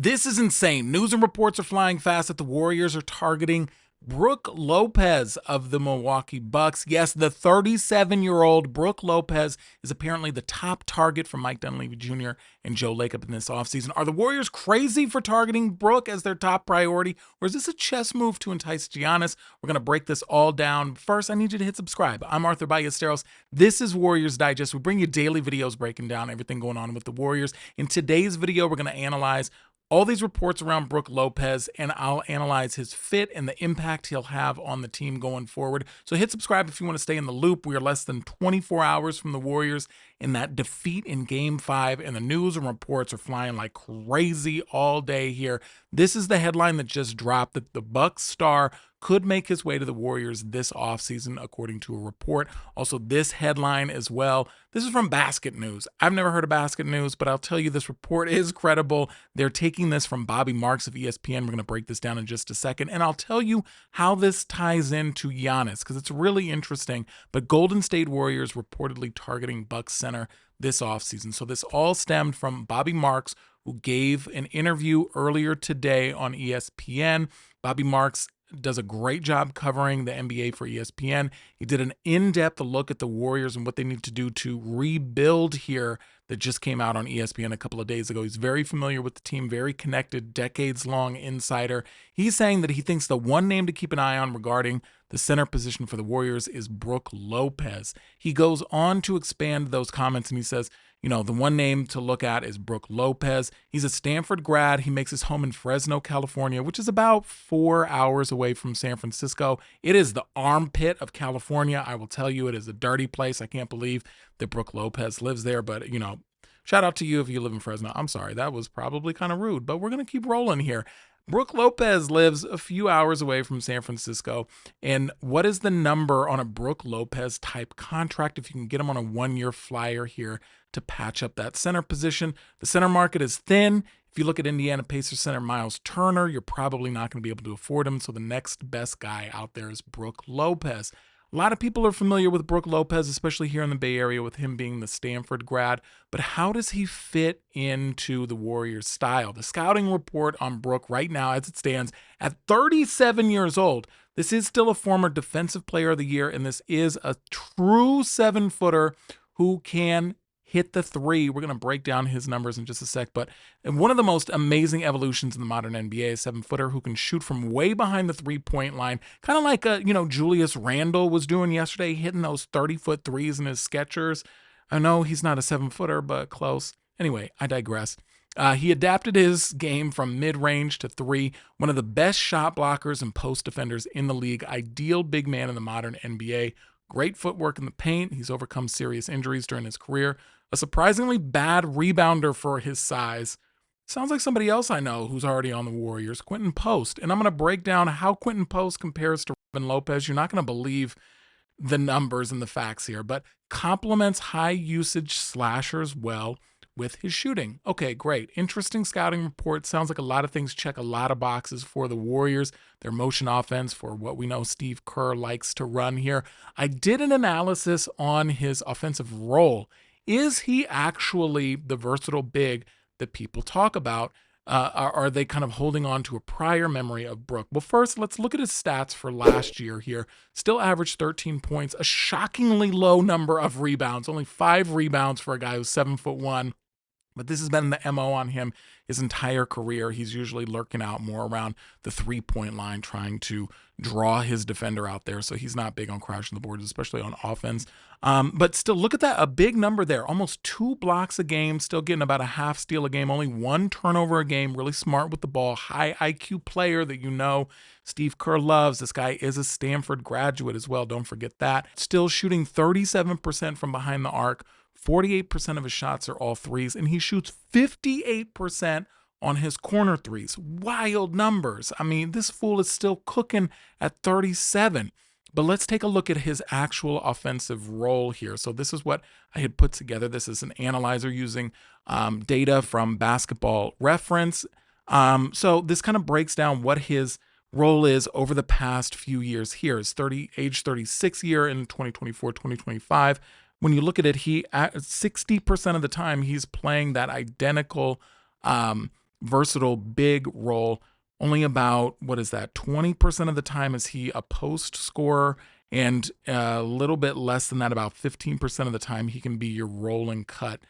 This is insane. News and reports are flying fast that the Warriors are targeting Brook Lopez of the Milwaukee Bucks. Yes, the 37-year-old Brook Lopez is apparently the top target for Mike Dunleavy Jr. and Joe Lacob in this offseason. Are the Warriors crazy for targeting Brook as their top priority, or is this a chess move to entice Giannis? We're going to break this all down. First, I need you to hit subscribe. I'm Arthur Ballesteros. This is Warriors Digest. We bring you daily videos breaking down everything going on with the Warriors. In today's video, we're going to analyze all these reports around Brook Lopez, and I'll analyze his fit and the impact he'll have on the team going forward. So hit subscribe if you want to stay in the loop. We are less than 24 hours from the Warriors in that defeat in Game 5, and the news and reports are flying like crazy all day here. This is the headline that just dropped, that the Bucks star could make his way to the Warriors this offseason, according to a report. Also, this headline as well. This is from Basket News. I've never heard of Basket News, but I'll tell you this report is credible. They're taking this from Bobby Marks of ESPN. We're going to break this down in just a second, and I'll tell you how this ties into Giannis, because it's really interesting. But Golden State Warriors reportedly targeting Bucks center this offseason. So this all stemmed from Bobby Marks, who gave an interview earlier today on ESPN. Bobby Marks does a great job covering the NBA for ESPN. He did an in-depth look at the Warriors and what they need to do to rebuild here that just came out on ESPN a couple of days ago. He's very familiar with the team, very connected, decades-long insider. He's saying that he thinks the one name to keep an eye on regarding the center position for the Warriors is Brook Lopez. He goes on to expand those comments, and he says, you know, the one name to look at is Brook Lopez. He's a Stanford grad. He makes his home in Fresno, California, which is about 4 hours away from San Francisco. It is the armpit of California. I will tell you, it is a dirty place. I can't believe that Brook Lopez lives there, but, you know, shout out to you if you live in Fresno. I'm sorry, that was probably kind of rude, but we're going to keep rolling here. Brook Lopez lives a few hours away from San Francisco. And what is the number on a Brook Lopez type contract if you can get him on a one-year flyer here to patch up that center position? The center market is thin. If you look at Indiana Pacers center Miles Turner, you're probably not going to be able to afford him. So the next best guy out there is Brook Lopez. A lot of people are familiar with Brook Lopez, especially here in the Bay Area with him being the Stanford grad. But how does he fit into the Warriors' style? The scouting report on Brook right now, as it stands, at 37 years old, this is still a former Defensive Player of the Year, and this is a true 7-footer who can hit the three. We're going to break down his numbers in just a sec, but one of the most amazing evolutions in the modern NBA is a 7-footer who can shoot from way behind the three-point line, kind of like Julius Randle was doing yesterday, hitting those 30-foot threes in his Skechers. I know he's not a 7-footer, but close. Anyway, I digress. He adapted his game from mid-range to three, one of the best shot blockers and post defenders in the league, ideal big man in the modern NBA. Great footwork in the paint. He's overcome serious injuries during his career. A surprisingly bad rebounder for his size. Sounds like somebody else I know who's already on the Warriors, Quinten Post. And I'm going to break down how Quinten Post compares to Robin Lopez. You're not going to believe the numbers and the facts here, but complements high usage slashers well with his shooting. Okay, great. Interesting scouting report. Sounds like a lot of things check a lot of boxes for the Warriors. Their motion offense for what we know Steve Kerr likes to run here. I did an analysis on his offensive role. Is he actually the versatile big that people talk about? Are they kind of holding on to a prior memory of Brook? Well, first, let's look at his stats for last year here. Still averaged 13 points, a shockingly low number of rebounds, only 5 rebounds for a guy who's 7'1". But this has been the MO on him his entire career. He's usually lurking out more around the three-point line, trying to draw his defender out there. So he's not big on crashing the boards, especially on offense. But still, look at that, a big number there. Almost 2 blocks a game, still getting about a half steal a game, only 1 turnover a game, really smart with the ball, high IQ player that you know Steve Kerr loves. This guy is a Stanford graduate as well, don't forget that. Still shooting 37% from behind the arc. 48% of his shots are all threes, and he shoots 58% on his corner threes. Wild numbers. I mean, this fool is still cooking at 37. But let's take a look at his actual offensive role here. So this is what I had put together. This is an analyzer using data from Basketball Reference. So this kind of breaks down what his role is over the past few years here. His age 36 year in 2024, 2025. When you look at it, 60% of the time he's playing that identical versatile big role. Only about, what is that, 20% of the time is he a post scorer, and a little bit less than that, about 15% of the time, he can be your roll and cut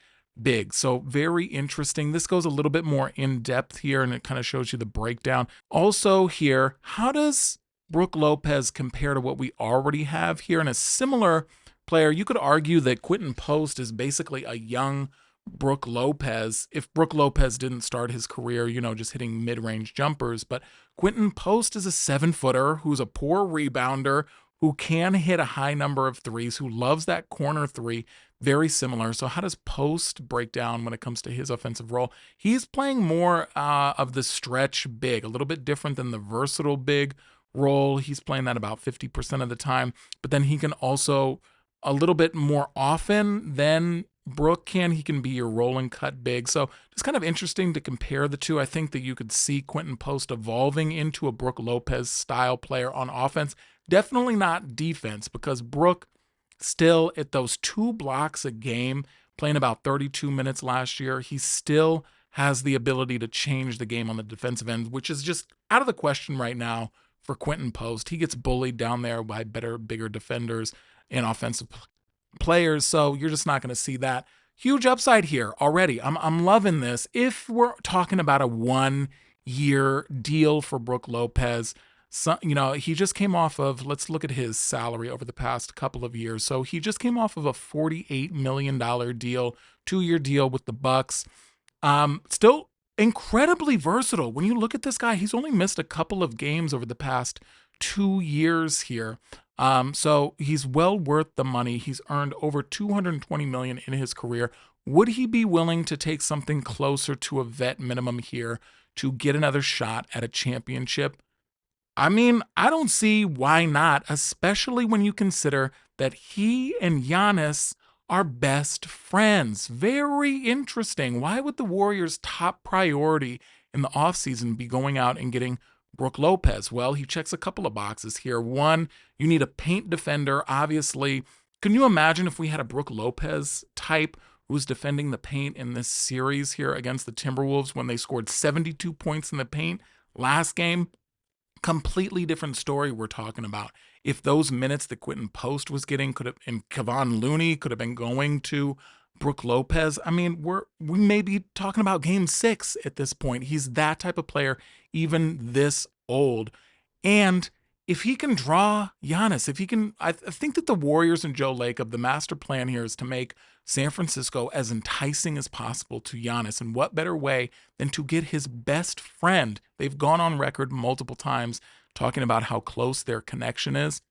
big. So very interesting. This goes a little bit more in depth here, and it kind of shows you the breakdown. Also here, how does Brook Lopez compare to what we already have here in a similar player? You could argue that Quinten Post is basically a young Brook Lopez if Brook Lopez didn't start his career, just hitting mid-range jumpers. But Quinten Post is a 7-footer who's a poor rebounder, who can hit a high number of threes, who loves that corner three. Very similar. So how does Post break down when it comes to his offensive role? He's playing more of the stretch big, a little bit different than the versatile big role. He's playing that about 50% of the time, but then he can also, a little bit more often than Brook can, he can be your roll and cut big. So it's kind of interesting to compare the two. I think that you could see Quinten Post evolving into a Brook Lopez style player on offense. Definitely not defense, because Brook still at those 2 blocks a game, playing about 32 minutes last year, he still has the ability to change the game on the defensive end, which is just out of the question right now for Quinten Post. He gets bullied down there by better, bigger defenders and offensive players, so you're just not going to see that. Huge upside here already. I'm loving this. If we're talking about a 1-year deal for Brook Lopez, so, he just came off of, let's look at his salary over the past couple of years. So he just came off of a $48 million deal, 2-year deal with the Bucks. Still incredibly versatile. When you look at this guy, he's only missed a couple of games over the past 2 years here. So he's well worth the money. He's earned over $220 million in his career. Would he be willing to take something closer to a vet minimum here to get another shot at a championship? I mean, I don't see why not, especially when you consider that he and Giannis are best friends. Very interesting. Why would the Warriors' top priority in the offseason be going out and getting Brook Lopez? Well, he checks a couple of boxes here. One, you need a paint defender, obviously. Can you imagine if we had a Brook Lopez type who's defending the paint in this series here against the Timberwolves when they scored 72 points in the paint last game? Completely different story we're talking about. If those minutes that Quinten Post was getting and Kevon Looney could have been going to Brook Lopez, I mean, we may be talking about game 6 at this point. He's that type of player, even this old. And if he can draw Giannis, I think that the Warriors and Joe Lacob, the master plan here is to make San Francisco as enticing as possible to Giannis. And what better way than to get his best friend? They've gone on record multiple times talking about how close their connection is.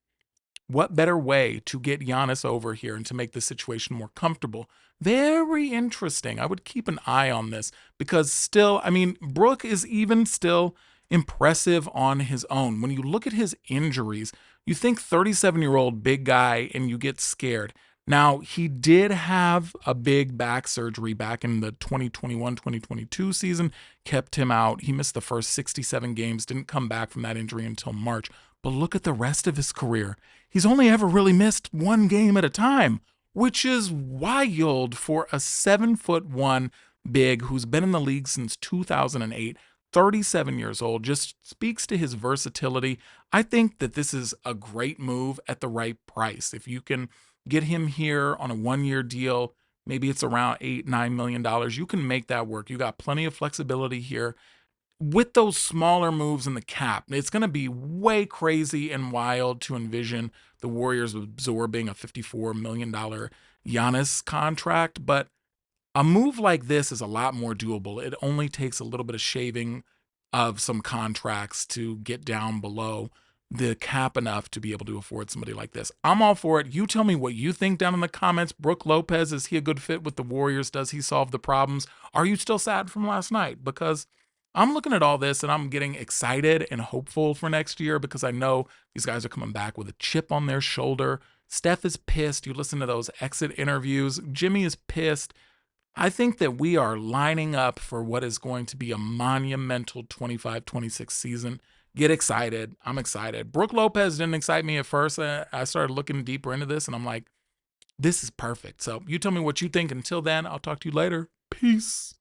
What better way to get Giannis over here and to make the situation more comfortable? Very interesting. I would keep an eye on this, because still, I mean, Brook is even still impressive on his own. When you look at his injuries, you think 37-year-old big guy and you get scared. Now, he did have a big back surgery back in the 2021-2022 season, kept him out. He missed the first 67 games, didn't come back from that injury until March. But look at the rest of his career. He's only ever really missed 1 game at a time, which is wild for a 7'1" big who's been in the league since 2008. 37 years old, just speaks to his versatility. I think that this is a great move at the right price. If you can get him here on a 1-year deal, maybe it's around $8-9 million, you can make that work. You got plenty of flexibility here. With those smaller moves in the cap, it's going to be way crazy and wild to envision the Warriors absorbing a $54 million Giannis contract, but a move like this is a lot more doable. It only takes a little bit of shaving of some contracts to get down below the cap enough to be able to afford somebody like this. I'm all for it. You tell me what you think down in the comments. Brook Lopez, is he a good fit with the Warriors? Does he solve the problems? Are you still sad from last night? Because I'm looking at all this and I'm getting excited and hopeful for next year, because I know these guys are coming back with a chip on their shoulder. Steph is pissed. You listen to those exit interviews. Jimmy is pissed. I think that we are lining up for what is going to be a monumental 25-26 season. Get excited. I'm excited. Brook Lopez didn't excite me at first. I started looking deeper into this and I'm like, this is perfect. So you tell me what you think. Until then, I'll talk to you later. Peace.